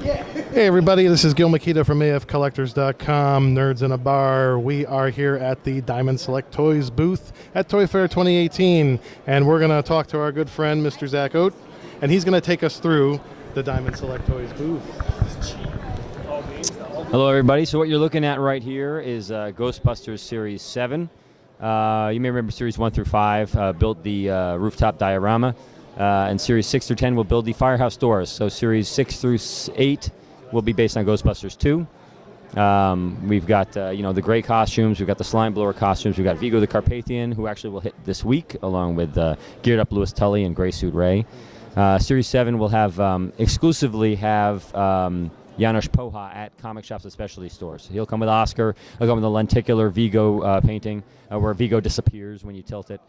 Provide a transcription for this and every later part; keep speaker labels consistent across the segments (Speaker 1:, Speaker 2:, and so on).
Speaker 1: Hey everybody, this is Gil Makita from AFCollectors.com, Nerds in a Bar. We are here at the Diamond Select Toys booth at Toy Fair 2018, and we're going to talk to our good friend, Mr. Zach Oat, and he's going to take us through the Diamond Select Toys booth.
Speaker 2: Hello everybody, so what you're looking at right here is Ghostbusters Series 7. You may remember Series 1 through 5 built the rooftop diorama, and Series 6 through 10 will build the firehouse doors. So Series 6 through 8 will be based on Ghostbusters 2. We've got the gray costumes, we've got the slime blower costumes, we've got Vigo the Carpathian, who actually will hit this week, along with geared up Louis Tully and Gray Suit Ray. Series 7 will have exclusively have Janos Poha at comic shops and specialty stores. He'll come with Oscar. He'll come with a lenticular Vigo painting where Vigo disappears when you tilt it.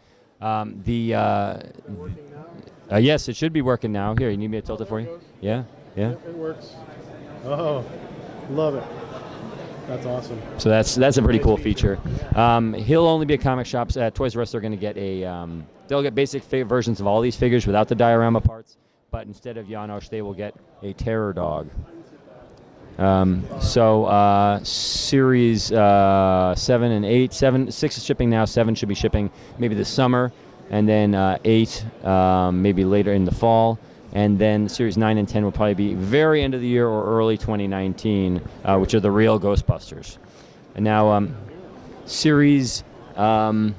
Speaker 2: Yes, it should be working now. Here, you need me to tilt it for you? Yeah, yeah.
Speaker 1: It works. Oh, love it. That's awesome.
Speaker 2: So that's a pretty cool feature. He'll only be at comic shops. At Toys R Us, they're going to get they'll get basic versions of all these figures without the diorama parts, but instead of Janos, they will get a terror dog. Series 7 and 8, 6 is shipping now, 7 should be shipping maybe this summer, and then 8 maybe later in the fall, and then Series 9 and 10 will probably be very end of the year or early 2019, which are the real Ghostbusters. And now Series 9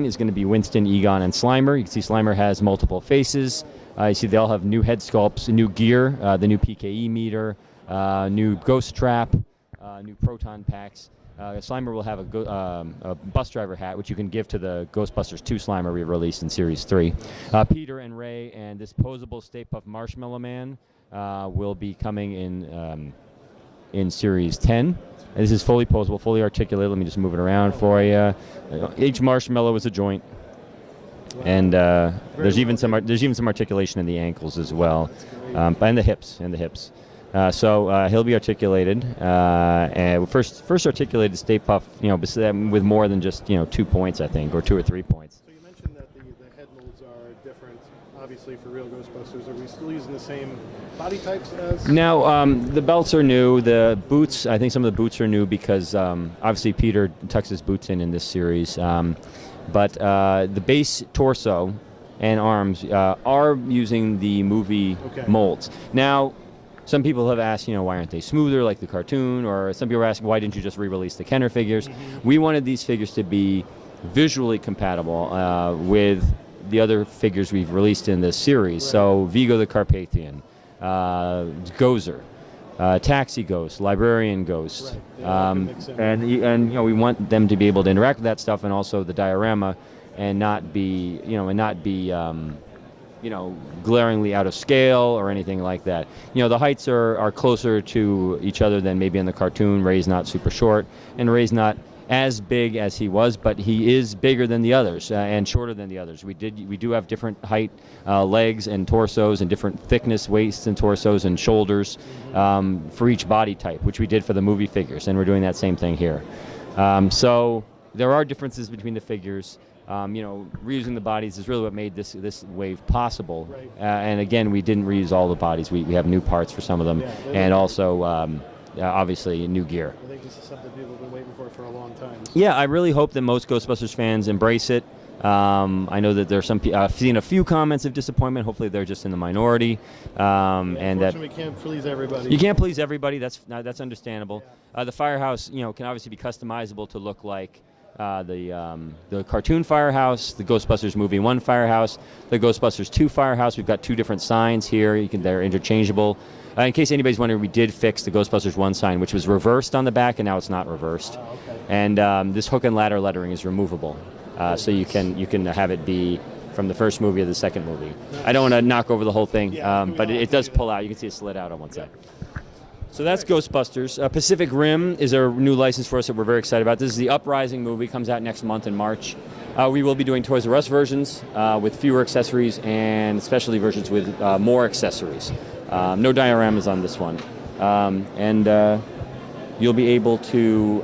Speaker 2: is going to be Winston, Egon, and Slimer. You can see Slimer has multiple faces. You see they all have new head sculpts, new gear, the new PKE meter, new ghost trap, new proton packs. Slimer will have a bus driver hat, which you can give to the Ghostbusters 2 Slimer we released in Series 3. Peter and Ray and this posable Stay Puft Marshmallow Man will be coming in Series 10. And this is fully posable, fully articulated. Let me just move it around for you. Each marshmallow is a joint. Wow. And there's even some articulation in the ankles as well, and the hips. So he'll be articulated, and first articulated Stay Puft, with more than just 2 points, I think, or 2 or 3 points.
Speaker 1: So you mentioned that the head molds are different, obviously for real Ghostbusters. Are we still using the same body types as?
Speaker 2: Now the belts are new. The boots, I think some of the boots are new because obviously Peter tucks his boots in this series. But the base torso and arms are using the movie molds. Now, some people have asked, why aren't they smoother like the cartoon? Or some people are asking, why didn't you just re-release the Kenner figures? Mm-hmm. We wanted these figures to be visually compatible with the other figures we've released in this series. Right. So Vigo the Carpathian, Gozer, Taxi Ghost, Librarian Ghost, right. And we want them to be able to interact with that stuff, and also the diorama, and not be glaringly out of scale or anything like that. The heights are closer to each other than maybe in the cartoon. Ray's not super short, and Ray's not as big as he was, but he is bigger than the others and shorter than the others. We do have different height legs and torsos, and different thickness waists and torsos and shoulders for each body type, which we did for the movie figures, and we're doing that same thing here. So there are differences between the figures. Reusing the bodies is really what made this wave possible. Right. And again, we didn't reuse all the bodies. We have new parts for some of them, and also obviously new gear.
Speaker 1: I think this is something people have been waiting for a long time.
Speaker 2: Yeah, I really hope that most Ghostbusters fans embrace it. I know that there's some I've seen a few comments of disappointment. Hopefully they're just in the minority. And that
Speaker 1: we can't please everybody.
Speaker 2: You can't please everybody. That's understandable. The firehouse, can obviously be customizable to look like the cartoon firehouse, the Ghostbusters Movie 1 firehouse, the Ghostbusters 2 firehouse. We've got 2 different signs here. They're interchangeable. In case anybody's wondering, we did fix the Ghostbusters 1 sign, which was reversed on the back, and now it's not reversed.
Speaker 1: Okay.
Speaker 2: And this hook and ladder lettering is removable, so you can have it be from the first movie or the second movie. Nice. I don't want to knock over the whole thing, but it does pull out. You can see it slid out on one side. So that's Ghostbusters. Pacific Rim is a new license for us that we're very excited about. This is the Uprising movie. Comes out next month in March. We will be doing Toys R Us versions with fewer accessories, and specialty versions with more accessories. No dioramas on this one. And you'll be able to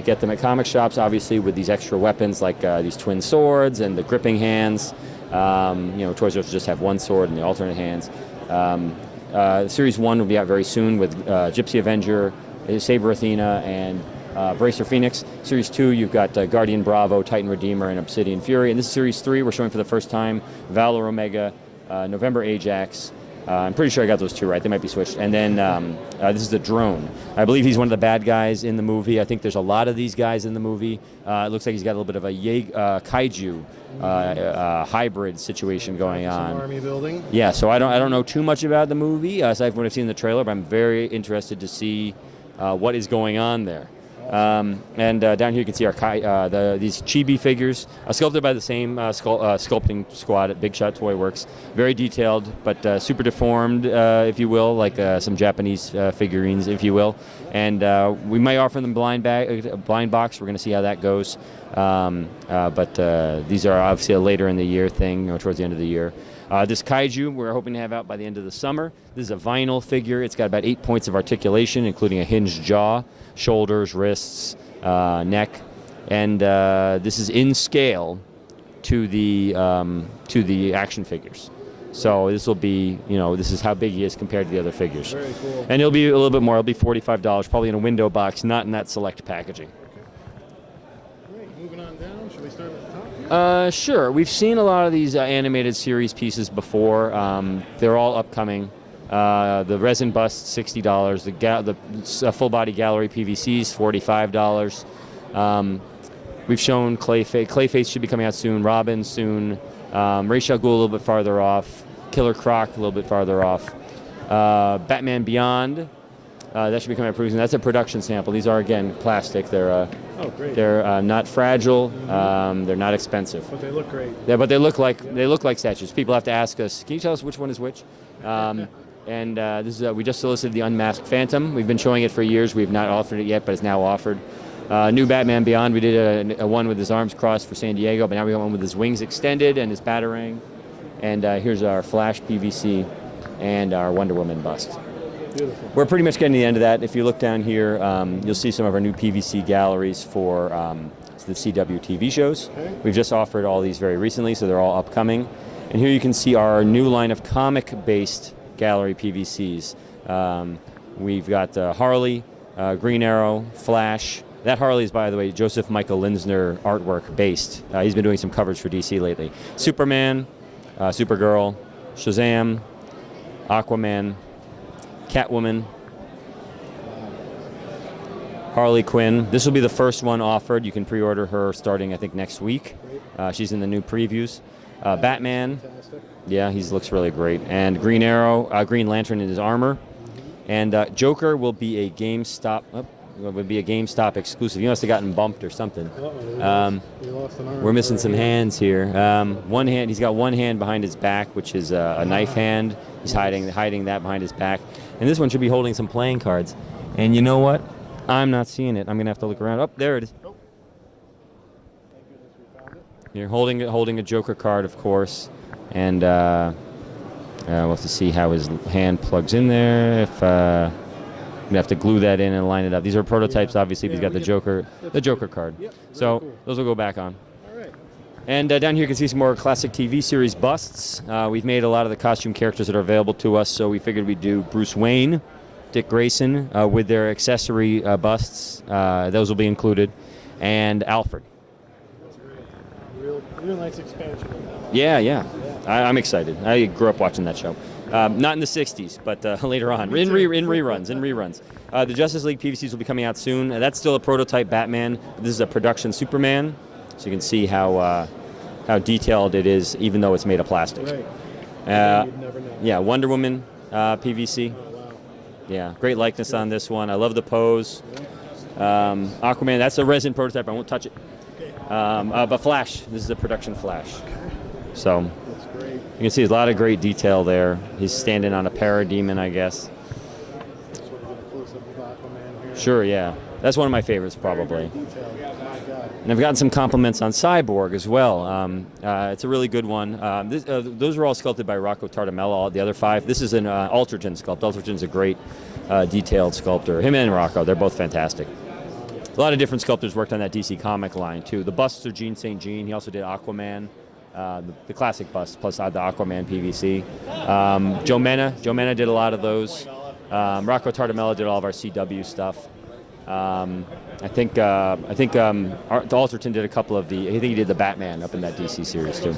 Speaker 2: get them at comic shops, obviously, with these extra weapons like these twin swords and the gripping hands. Toys R Us just have one sword and the alternate hands. Series 1 will be out very soon with Gypsy Avenger, Saber Athena, and Bracer Phoenix. Series 2, you've got Guardian Bravo, Titan Redeemer, and Obsidian Fury. And this is Series 3, we're showing for the first time Valor Omega, November Ajax. I'm pretty sure I got those 2 right. They might be switched. And then this is the Drone. I believe he's one of the bad guys in the movie. I think there's a lot of these guys in the movie. It looks like he's got a little bit of a kaiju hybrid situation going on.
Speaker 1: Some army building.
Speaker 2: Yeah, so I don't know too much about the movie aside from what I've seen in the trailer, but I'm very interested to see what is going on there. And down here you can see our these chibi figures, sculpted by the same sculpting squad at Big Shot Toy Works. Very detailed, but super deformed, if you will, like some Japanese figurines, if you will. And we might offer them blind box. We're going to see how that goes. But these are obviously a later in the year thing, or towards the end of the year. This kaiju we're hoping to have out by the end of the summer. This is a vinyl figure. It's got about 8 points of articulation, including a hinged jaw, shoulders, wrists, neck, and this is in scale to the action figures. So this will be, this is how big he is compared to the other figures.
Speaker 1: Very cool.
Speaker 2: And it'll be a little bit more. It'll be $45, probably in a window box, not in that select packaging.
Speaker 1: Great. Moving on down. Should we start at the top?
Speaker 2: Sure. We've seen a lot of these animated series pieces before. They're all upcoming. The resin bust, $60. The full body gallery PVCs, $45. We've shown Clayface. Clayface should be coming out soon. Robin soon. Ra's al Ghul a little bit farther off. Killer Croc a little bit farther off. Batman Beyond. That should be coming out pretty soon. That's a production sample. These are again plastic. They're they're not fragile. They're not expensive.
Speaker 1: But they look great.
Speaker 2: Yeah, but they look like statues. People have to ask us, can you tell us which one is which? And this is we just solicited the Unmasked Phantom. We've been showing it for years. We've not offered it yet, but it's now offered. New Batman Beyond. We did a one with his arms crossed for San Diego, but now we got one with his wings extended and his batarang. And here's our Flash PVC and our Wonder Woman bust.
Speaker 1: Beautiful.
Speaker 2: We're pretty much getting to the end of that. If you look down here, you'll see some of our new PVC galleries for the CW TV shows.
Speaker 1: Okay.
Speaker 2: We've just offered all these very recently, so they're all upcoming. And here you can see our new line of comic-based gallery PVCs. We've got Harley, Green Arrow, Flash. That Harley is, by the way, Joseph Michael Linsner artwork based. He's been doing some covers for DC lately. Superman, Supergirl, Shazam, Aquaman, Catwoman, Harley Quinn. This will be the first one offered. You can pre-order her starting, I think, next week. She's in the new previews. Batman.
Speaker 1: Fantastic.
Speaker 2: Yeah, he looks really great. And Green Arrow, Green Lantern in his armor. And Joker will be a GameStop. Would be a GameStop exclusive. You must have gotten bumped or something.
Speaker 1: We lost an arm.
Speaker 2: We're missing some hands here. One hand. He's got one hand behind his back, which is a knife hand. He's hiding that behind his back. And this one should be holding some playing cards. And you know what? I'm not seeing it. I'm gonna have to look around. Oh, there it is.
Speaker 1: Oh. Thank goodness we found it.
Speaker 2: You're holding a Joker card, of course, and we'll have to see how his hand plugs in there. If we have to glue that in and line it up. These are prototypes, obviously. But he's got the Joker card.
Speaker 1: Yep,
Speaker 2: so
Speaker 1: cool.
Speaker 2: Those will go back on.
Speaker 1: All right.
Speaker 2: And down here you can see some more classic TV series busts. We've made a lot of the costume characters that are available to us, so we figured we'd do Bruce Wayne, Dick Grayson with their accessory busts. Those will be included, and Alfred.
Speaker 1: That's great. Real nice expansion of that.
Speaker 2: Yeah. I'm excited. I grew up watching that show. Not in the 60s, but later on. In reruns. The Justice League PVCs will be coming out soon. That's still a prototype Batman. This is a production Superman, so you can see how detailed it is, even though it's made of plastic.
Speaker 1: Right. You'd never know.
Speaker 2: Yeah, Wonder Woman PVC.
Speaker 1: Oh, wow.
Speaker 2: Yeah, great likeness on this one. I love the pose. Aquaman, that's a resin prototype. I won't touch it. But Flash, this is a production Flash.
Speaker 1: Okay.
Speaker 2: So
Speaker 1: That's great.
Speaker 2: you can see a lot of great detail there. He's standing on a parademon, I guess.
Speaker 1: Sort of get a close-up of Aquaman here.
Speaker 2: Sure, yeah. That's one of my favorites, probably.
Speaker 1: Very detailed. My God.
Speaker 2: And I've gotten some compliments on Cyborg as well. It's a really good one. Those were all sculpted by Rocco Tartamella, the other 5. This is an Ultragen sculpt. Ultragen's a great detailed sculptor. Him and Rocco, they're both fantastic. A lot of different sculptors worked on that DC comic line, too. The busts are Jean St. Jean. He also did Aquaman. the classic bust plus the Aquaman PVC. Joe Mena did a lot of those. Rocco Tartamella did all of our CW stuff. I think Alterton did a couple of I think he did the Batman up in that DC series too.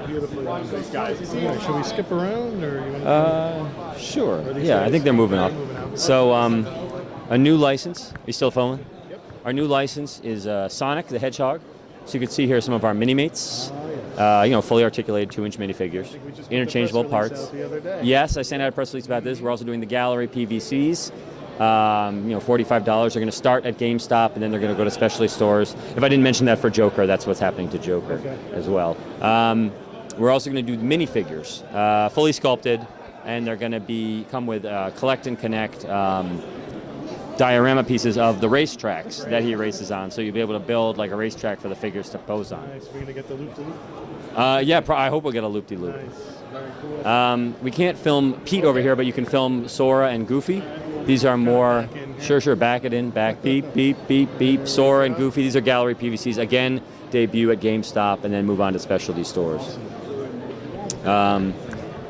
Speaker 1: Beautifully done. Guys, should we skip around, or you want to
Speaker 2: sure. Yeah, I think they're moving up. So, a new license. Are you still filming?
Speaker 1: Yep.
Speaker 2: Our new license is Sonic the Hedgehog. So you can see here some of our Mini-Mates. Fully articulated 2-inch minifigures, interchangeable parts. Yes, I sent out a press release about this. We're also doing the gallery PVCs. $45 are going to start at GameStop, and then they're going to go to specialty stores. If I didn't mention that for Joker, that's what's happening to Joker as well. We're also going to do minifigures, fully sculpted, and they're going to come with collect and connect diorama pieces of the racetracks that he races on. So you'll be able to build like a racetrack for the figures to pose on.
Speaker 1: Nice. We're going to get the loop-de-loop?
Speaker 2: I hope we'll get a loop-de-loop.
Speaker 1: Nice. Very cool.
Speaker 2: We can't film Pete over here, but you can film Sora and Goofy. These are more, back it in, back, beep, beep, beep, beep, Sora and Goofy. These are gallery PVCs. Again, debut at GameStop and then move on to specialty stores.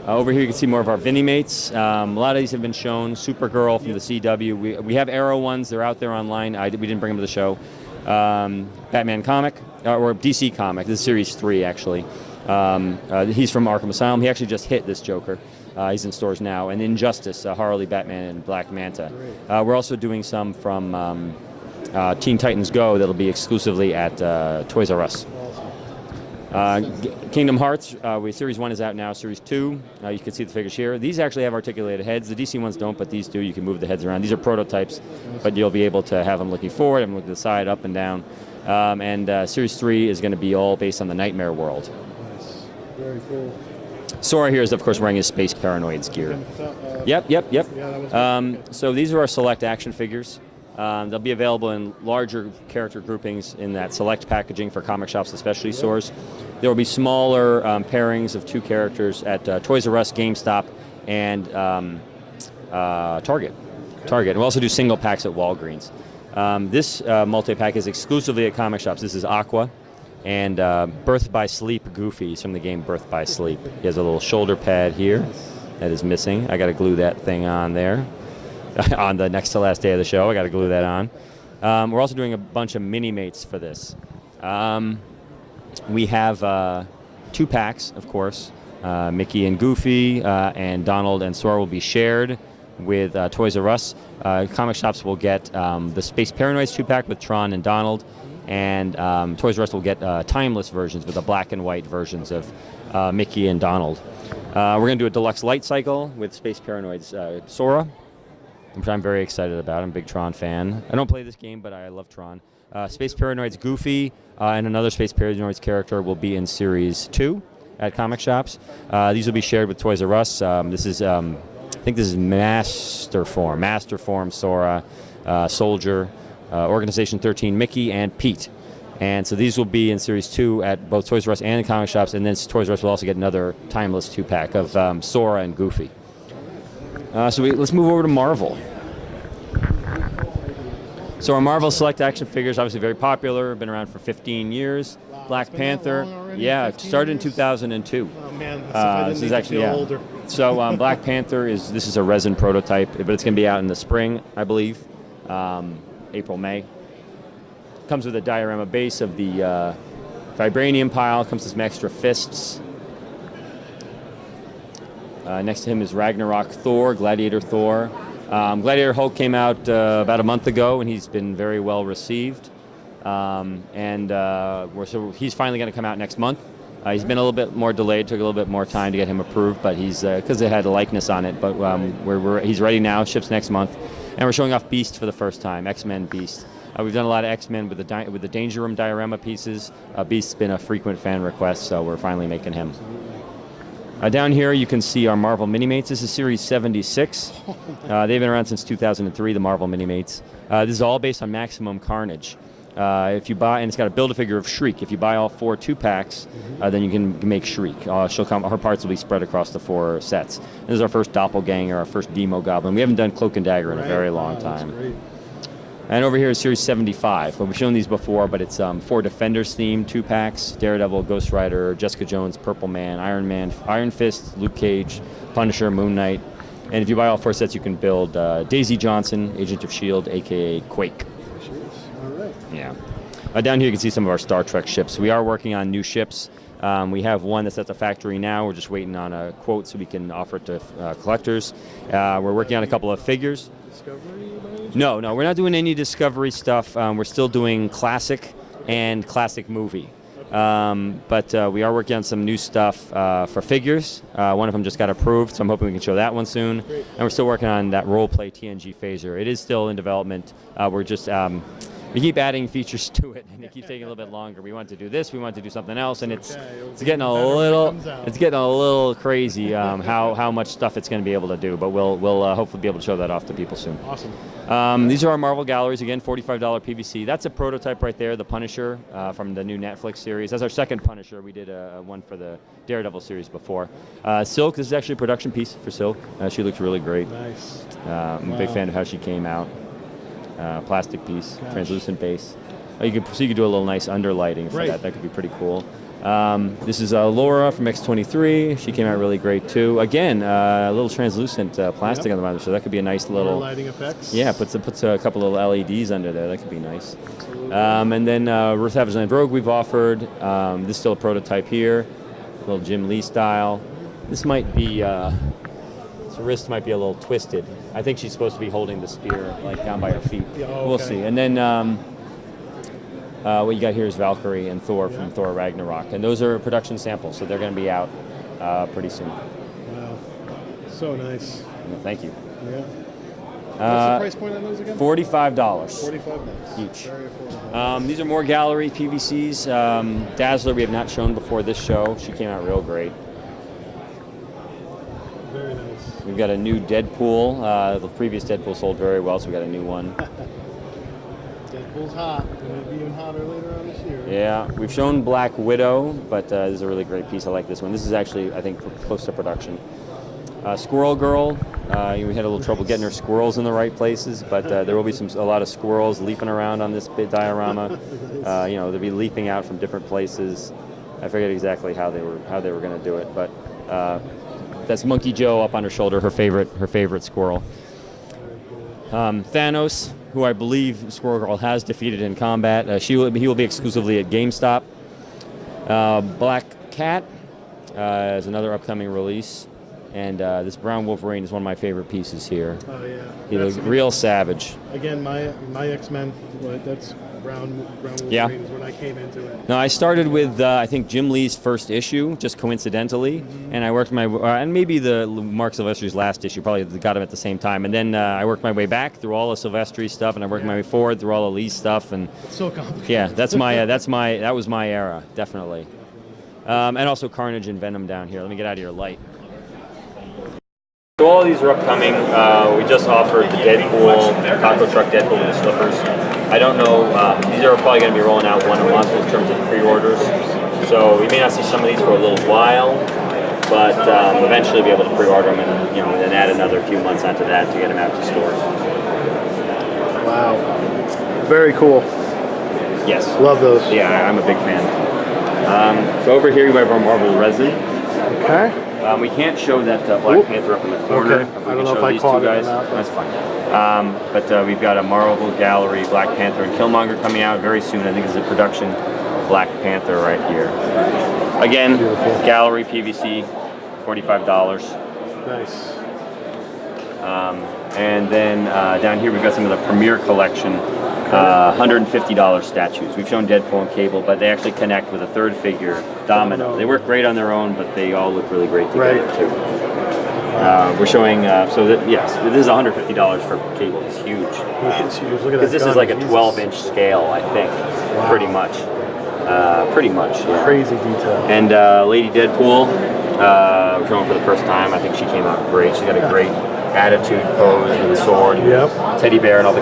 Speaker 2: Over here you can see more of our Vinimates. A lot of these have been shown. Supergirl from the CW. We have Arrow ones. They're out there online. We didn't bring them to the show. Batman comic, or DC comic. This is Series 3, actually. He's from Arkham Asylum. He actually just hit this Joker. He's in stores now. And Injustice, Harley, Batman, and Black Manta. We're also doing some from Teen Titans Go that'll be exclusively at Toys R Us. Kingdom Hearts, Series 1 is out now. Series 2, you can see the figures here. These actually have articulated heads. The DC ones don't, but these do. You can move the heads around. These are prototypes, but you'll be able to have them looking forward, have them looking to the side, up and down. Series 3 is going to be all based on the Nightmare world.
Speaker 1: Nice. Very cool.
Speaker 2: Sora here is, of course, wearing his Space Paranoids gear. Yep. So these are our select action figures. They'll be available in larger character groupings in that select packaging for comic shops and specialty stores. There will be smaller pairings of 2 characters at Toys R Us, GameStop, and Target. We'll also do single packs at Walgreens. This multi-pack is exclusively at comic shops. This is Aqua and Birth by Sleep Goofy. He's from the game Birth by Sleep. He has a little shoulder pad here that is missing. I got to glue that thing on there. On the next to last day of the show, I got to glue that on. We're also doing a bunch of Mini-Mates for this. We have 2 packs, of course. Mickey and Goofy and Donald and Sora will be shared with Toys R Us. Comic shops will get the Space Paranoids 2-pack with Tron and Donald, and Toys R Us will get timeless versions with the black and white versions of Mickey and Donald. We're going to do a deluxe light cycle with Space Paranoids Sora, which I'm very excited about. I'm a big Tron fan. I don't play this game, but I love Tron. Space Paranoids Goofy and another Space Paranoids character will be in Series 2 at comic shops. These will be shared with Toys R Us. This is, I think this is Master Form Sora, Soldier, Organization 13 Mickey, and Pete. And so these will be in Series 2 at both Toys R Us and comic shops, and then Toys R Us will also get another timeless 2-pack of Sora and Goofy. Let's move over to Marvel. So our Marvel Select Action figures, obviously very popular, been around for 15 years.
Speaker 1: Wow,
Speaker 2: Black Panther, it started in 2002.
Speaker 1: Oh man, this is actually older.
Speaker 2: So Black Panther is a resin prototype, but it's going to be out in the spring, I believe, April, May. Comes with a diorama base of the vibranium pile, comes with some extra fists. Next to him is Ragnarok Thor, Gladiator Thor. Gladiator Hulk came out about a month ago, and he's been very well received. So he's finally going to come out next month. He's been a little bit more delayed, took a little bit more time to get him approved, but he's because it had a likeness on it. But he's ready now, ships next month, and we're showing off Beast for the first time, X-Men Beast. We've done a lot of X-Men with the Danger Room diorama pieces. Beast's been a frequent fan request, so we're finally making him. Down here you can see our Marvel Mini-Mates. This is Series 76. They've been around since 2003, the Marvel Mini-Mates. This is all based on Maximum Carnage. If you buy, and it's got a Build-A-Figure of Shriek. If you buy all 4 2-packs, then you can make Shriek. Her parts will be spread across the 4 sets. This is our first Doppelganger, our first Demo Goblin. We haven't done Cloak and Dagger in a very long time. And over here is Series 75. But we've shown these before, but it's 4 Defenders themed 2-packs: Daredevil, Ghost Rider, Jessica Jones, Purple Man, Iron Fist, Luke Cage, Punisher, Moon Knight. And if you buy all 4 sets, you can build Daisy Johnson, Agent of S.H.I.E.L.D., a.k.a. Quake.
Speaker 1: All right.
Speaker 2: Yeah. Down here you can see some of our Star Trek ships. We are working on new ships. We have one that's at the factory now. We're just waiting on a quote so we can offer it to collectors. We're working on a couple of figures.
Speaker 1: Discovery?
Speaker 2: No, we're not doing any Discovery stuff. We're still doing classic and classic movie. But we are working on some new stuff for figures. One of them just got approved, so I'm hoping we can show that one soon.
Speaker 1: Great.
Speaker 2: And we're still working on that role-play TNG phaser. It is still in development. We're just we keep adding features to it, and it keeps taking a little bit longer. We want to do this, we want to do something else, and it's getting a little crazy how much stuff it's going to be able to do. But we'll hopefully be able to show that off to people soon.
Speaker 1: Awesome.
Speaker 2: These are our Marvel galleries again, $45 PVC. That's a prototype right there, the Punisher from the new Netflix series. That's our second Punisher. We did one for the Daredevil series before. Silk, this is actually a production piece for Silk. She looks really great.
Speaker 1: Nice.
Speaker 2: I'm a big fan of how she came out. Plastic piece, translucent base. You could do a little nice underlighting for that. That could be pretty cool. This is Laura from X-23. She came out really great too. Again, a little translucent plastic on the bottom, so that could be a nice little
Speaker 1: lighting effects.
Speaker 2: Yeah, puts a couple of LEDs under there. That could be nice. And then Earth Savage Land Rogue we've offered. This is still a prototype here, a little Jim Lee style. This might be. Her wrist might be a little twisted. I think she's supposed to be holding the spear like down by her feet.
Speaker 1: Yeah, okay.
Speaker 2: We'll see. And then what you got here is Valkyrie and Thor from Thor Ragnarok, and those are production samples, so they're going to be out pretty soon.
Speaker 1: Wow, so nice.
Speaker 2: Well, thank you.
Speaker 1: Yeah. What's the price point on those again?
Speaker 2: $45.
Speaker 1: $45
Speaker 2: each.
Speaker 1: Very affordable.
Speaker 2: These are more gallery PVCs. Dazzler we have not shown before this show. She came out real great.
Speaker 1: Very nice.
Speaker 2: We've got a new Deadpool. The previous Deadpool sold very well, so we got a new one.
Speaker 1: Deadpool's hot. Going to be even hotter later on this year.
Speaker 2: Yeah, we've shown Black Widow, but this is a really great piece. I like this one. This is actually, I think, close to production. Squirrel Girl. We had a little trouble getting her squirrels in the right places, but there will be a lot of squirrels leaping around on this big diorama. They'll be leaping out from different places. I forget exactly how they were going to do it, but that's Monkey Joe up on her shoulder, her favorite squirrel. Thanos, who I believe Squirrel Girl has defeated in combat. He will be exclusively at GameStop. Black Cat is another upcoming release. And this Brown Wolverine is one of my favorite pieces here.
Speaker 1: Oh, yeah.
Speaker 2: He looks real savage.
Speaker 1: Again, my X-Men, that's Brown Wolverine is when I came into it.
Speaker 2: No, I started with, I think, Jim Lee's first issue, just coincidentally. And I worked and maybe the Mark Silvestri's last issue, probably got him at the same time. And then I worked my way back through all the Silvestri stuff, and I worked my way forward through all the Lee stuff. And
Speaker 1: it's so complicated.
Speaker 2: Yeah, that was my era, definitely. And also Carnage and Venom down here. Let me get out of your light. So all these are upcoming. We just offered the Deadpool, Taco Truck Deadpool with the slippers. I don't know, these are probably going to be rolling out one a month in terms of pre-orders. So we may not see some of these for a little while, but eventually be able to pre-order them and then add another few months onto that to get them out to stores.
Speaker 1: Wow. Very cool.
Speaker 2: Yes.
Speaker 1: Love those.
Speaker 2: Yeah, I'm a big fan. So over here we have our Marvel resin.
Speaker 1: Okay.
Speaker 2: We can't show that Black Panther up in the corner.
Speaker 1: Okay. I don't know if I caught it or not.
Speaker 2: That's fine. But we've got a Marvel Gallery Black Panther and Killmonger coming out very soon. I think it's a production Black Panther right here. Again, beautiful. Gallery PVC, $45.
Speaker 1: Nice.
Speaker 2: And then down here we've got some of the Premier Collection, $150 statues. We've shown Deadpool and Cable, but they actually connect with a third figure, Domino. They work great on their own, but they all look really great together too. We're showing, yes, this is $150 for Cable. It's huge.
Speaker 1: It's huge. Look at that.
Speaker 2: Because this is like a 12-inch scale, I think, pretty much. Yeah.
Speaker 1: Crazy detail.
Speaker 2: And Lady Deadpool, we're showing for the first time. I think she came out great. She's got a great attitude pose with a sword, teddy bear, and all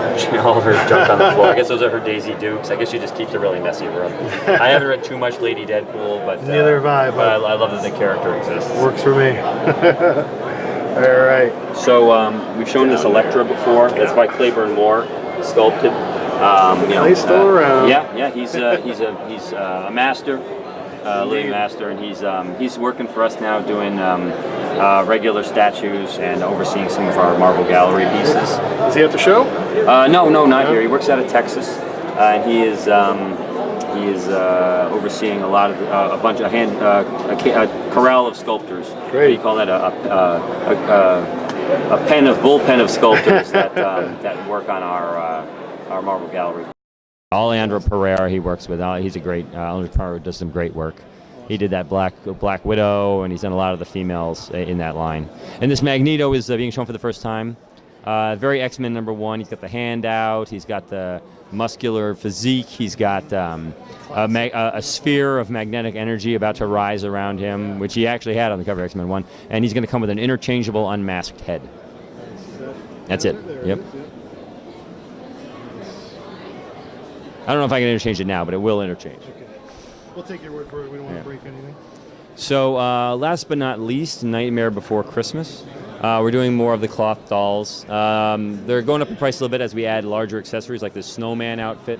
Speaker 2: her junk on the floor. I guess those are her Daisy Dukes. I guess she just keeps a really messy room. I haven't read too much Lady Deadpool, but
Speaker 1: neither have I.
Speaker 2: But I love that the character exists.
Speaker 1: Works for me. All right.
Speaker 2: So we've shown this Elektra before. That's by Claiborne Moore. sculpted.
Speaker 1: They still around.
Speaker 2: Yeah. He's a master, living master, and he's working for us now doing regular statues and overseeing some of our Marvel Gallery pieces.
Speaker 1: Is he at the show?
Speaker 2: No, not here. He works out of Texas, and he is overseeing a lot of a bunch of a corral of sculptors.
Speaker 1: Great.
Speaker 2: What do you call that? A bullpen of sculptors that work on our Marvel Gallery. Alejandro Pereira he works with. He's a great. Alejandro Pereira does some great work. He did that Black Widow, and he's done a lot of the females in that line. And this Magneto is being shown for the first time. Very X-Men #1. He's got the hand out. He's got the muscular physique. He's got a sphere of magnetic energy about to rise around him, which he actually had on the cover of X-Men 1. And he's going to come with an interchangeable unmasked head. That's it. Yep. I don't know if I can interchange it now, but it will interchange.
Speaker 1: Okay. We'll take your word for it. We don't want to break anything.
Speaker 2: So last but not least, Nightmare Before Christmas. We're doing more of the cloth dolls. They're going up in price a little bit as we add larger accessories like this snowman outfit,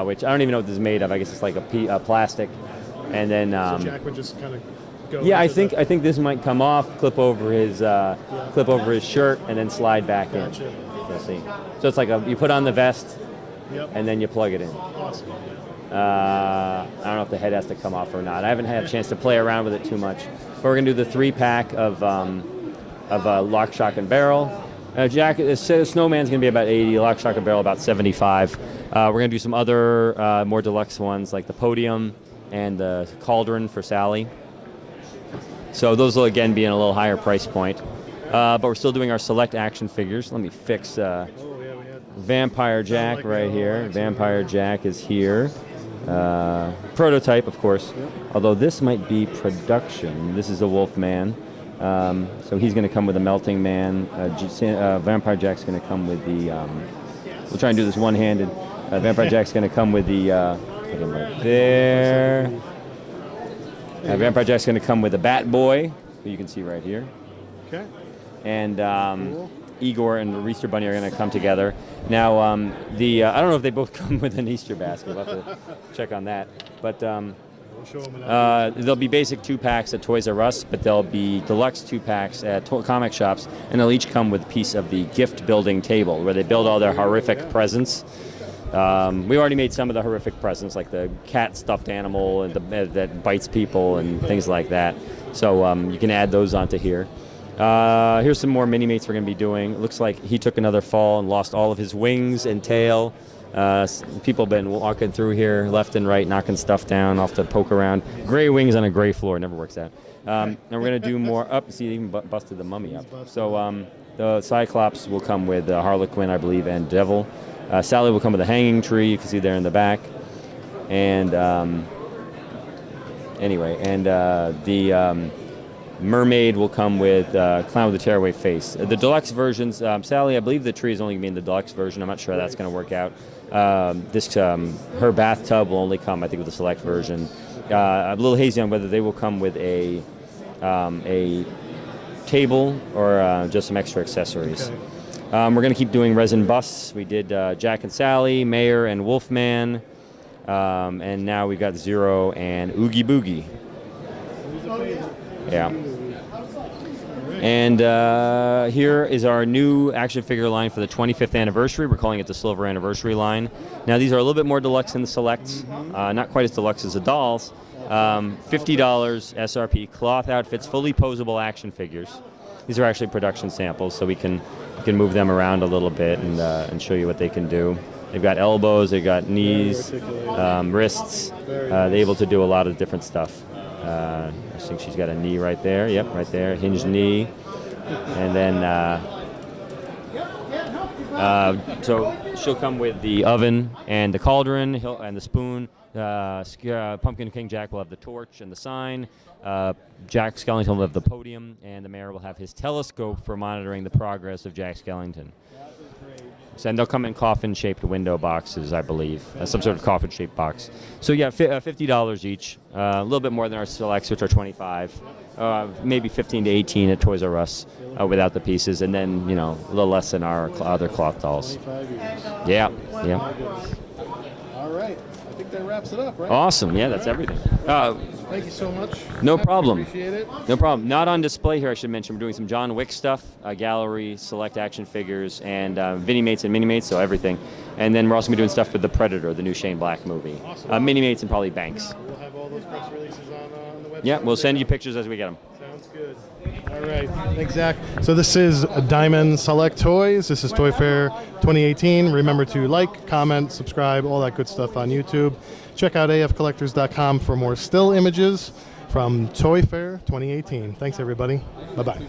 Speaker 2: which I don't even know what this is made of. I guess it's like a plastic. And then
Speaker 1: so Jack would just kind of go.
Speaker 2: Yeah, I think this might come off, clip over his shirt, and then slide back in. You'll see. So it's like you put on the vest, and then you plug it in.
Speaker 1: Awesome.
Speaker 2: I don't know if the head has to come off or not. I haven't had a chance to play around with it too much. But we're gonna do the 3-pack of Lock, Shock, and Barrel. Snowman's gonna be about 80. Lock, Shock, and Barrel about 75. We're gonna do some other more deluxe ones like the Podium and the Cauldron for Sally. So those will again be in a little higher price point. But we're still doing our select action figures. Let me fix Vampire Jack right here. Vampire Jack is here. Prototype, of course. Although this might be production. This is a Wolf Man. So he's going to come with a Melting Man. Vampire Jack's going to come with the... we'll try and do this one-handed. Vampire Jack's going to come with the... put him right there. Vampire Jack's going to come with the Bat Boy, who you can see right here.
Speaker 1: Okay.
Speaker 2: And cool. Igor and the Easter Bunny are going to come together. Now, I don't know if they both come with an Easter basket. We'll have to check on that. But there'll be basic 2-packs at Toys R Us, but there'll be deluxe 2-packs at comic shops, and they'll each come with a piece of the gift building table where they build all their horrific presents. We already made some of the horrific presents, like the cat stuffed animal and that bites people and things like that. So you can add those onto here. Here's some more mini-mates we're going to be doing. It looks like he took another fall and lost all of his wings and tail. People have been walking through here left and right, knocking stuff down, off to poke around. Gray wings on a gray floor, never works out. And we're going to do more up. See, they even busted the mummy up. So the Cyclops will come with Harlequin, I believe, and Devil. Sally will come with a hanging tree. You can see there in the back. And the Mermaid will come with Clown with a Tearaway Face. The deluxe versions, Sally, I believe the tree is only going to be in the deluxe version. I'm not sure how that's going to work out. Her bathtub will only come, I think, with the select version. I'm a little hazy on whether they will come with a table or just some extra accessories.
Speaker 1: Okay.
Speaker 2: We're going to keep doing resin busts. We did Jack and Sally, Mayor and Wolfman, and now we've got Zero and Oogie Boogie. Yeah. And here is our new action figure line for the 25th anniversary. We're calling it the Silver Anniversary line. Now, these are a little bit more deluxe than the selects, not quite as deluxe as the dolls. $50 SRP, cloth outfits, fully posable action figures. These are actually production samples, so we can move them around a little bit and show you what they can do. They've got elbows, they've got knees, wrists. They're able to do a lot of different stuff. I think she's got a knee right there. Yep, right there, hinged knee. And then, so she'll come with the oven and the cauldron and the spoon. Pumpkin King Jack will have the torch and the sign. Jack Skellington will have the podium, and the mayor will have his telescope for monitoring the progress of Jack Skellington. So, and they'll come in coffin-shaped window boxes, I believe, some sort of coffin-shaped box. So yeah, $50 each, a little bit more than our selects, which are 25, maybe 15 to 18 at Toys R Us without the pieces, and then a little less than our other cloth dolls.
Speaker 1: 25 years.
Speaker 2: Yeah.
Speaker 1: All right. I think that wraps it up, right?
Speaker 2: Awesome. Yeah, that's everything.
Speaker 1: Thank you so much.
Speaker 2: No problem.
Speaker 1: Appreciate it.
Speaker 2: No problem. Not on display here, I should mention. We're doing some John Wick stuff, gallery, select action figures, and Mini-Mates and Mini-Mates, so everything. And then we're also going to be doing stuff for The Predator, the new Shane Black movie.
Speaker 1: Awesome.
Speaker 2: Mini-Mates and probably Banks.
Speaker 1: We'll have all those press releases on the website.
Speaker 2: Yeah, we'll send you pictures as we get them.
Speaker 1: Sounds good. All right. Thanks, Zach. So this is Diamond Select Toys. This is Toy Fair 2018. Remember to like, comment, subscribe, all that good stuff on YouTube. Check out afcollectors.com for more still images from Toy Fair 2018. Thanks, everybody. Bye-bye.